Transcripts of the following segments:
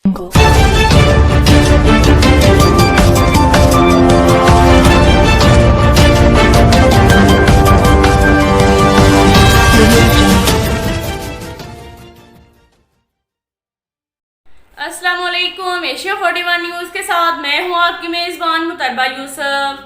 अस्सलाम वालेकुम। Asia 41 news के साथ मैं हूँ आपकी मेज़बान मुतरबा यूसुफ।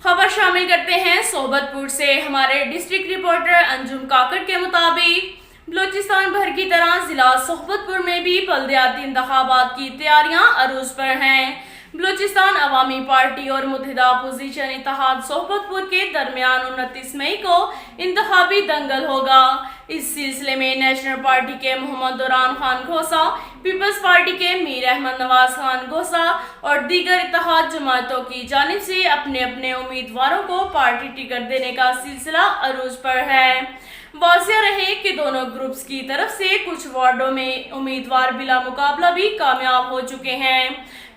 खबर शामिल करते हैं सोबतपुर से। हमारे डिस्ट्रिक्ट रिपोर्टर अंजुम काकड़ के मुताबिक बलूचिस्तान भर की तरह जिला सोबतपुर में भी बल्दियाती इंतखाबात की तैयारियां अरूज पर हैं। बलूचिस्तान अवामी पार्टी और मुत्तहिदा अपोजिशन इत्तेहाद सोबतपुर के दरमियान 29 मई को इंतखाबी दंगल होगा। इस सिलसिले में नेशनल पार्टी के मोहम्मद दुरान खान घोसा, पीपल्स पार्टी के मीर अहमद नवाज खान घोसा और दीगर इत्तेहाद जमातों की जानिब से अपने अपने उम्मीदवारों को पार्टी टिकट देने का सिलसिला अरूज पर है। वाज़िह रहे कि दोनों ग्रुप्स की तरफ से कुछ वार्डों में उम्मीदवार बिला मुकाबला भी कामयाब हो चुके हैं।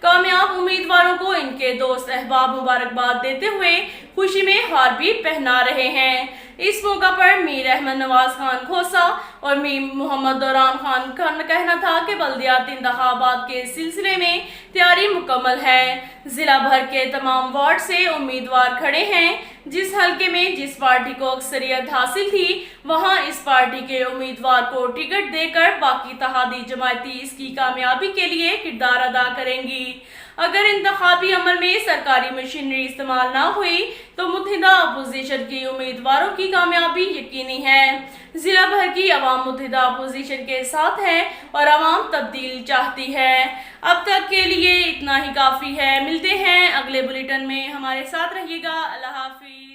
कामयाब उम्मीदवारों को इनके दोस्त अहबाब मुबारकबाद देते हुए खुशी में हार भी पहना रहे हैं। इस मौका पर मीर अहमद नवाज खान घोसा और मीर मोहम्मद दुरान खान का कहना था कि बल्दियाती इंतखाबात के सिलसिले में तैयारी मुकम्मल है। जिला भर के तमाम वार्ड से उम्मीदवार खड़े हैं। जिस हलके में जिस पार्टी को अक्सरियत हासिल थी वहां इस पार्टी के उम्मीदवार को टिकट देकर बाकी इत्तेहादी जमाती इसकी कामयाबी के लिए किरदार अदा करेंगी। अगर इंतखाबी अमल में सरकारी मशीनरी इस्तेमाल ना हुई तो मुत्तहिदा अपोजिशन की उम्मीदवारों की कामयाबी यकीनी है। जिला भर की अवाम मुत्तहिदा अपोजिशन के साथ है और अवाम तब्दील चाहती है। अब तक के लिए इतना ही काफ़ी है। मिलते हैं अगले बुलेटिन में, हमारे साथ रहिएगा। अल्लाह हाफिज।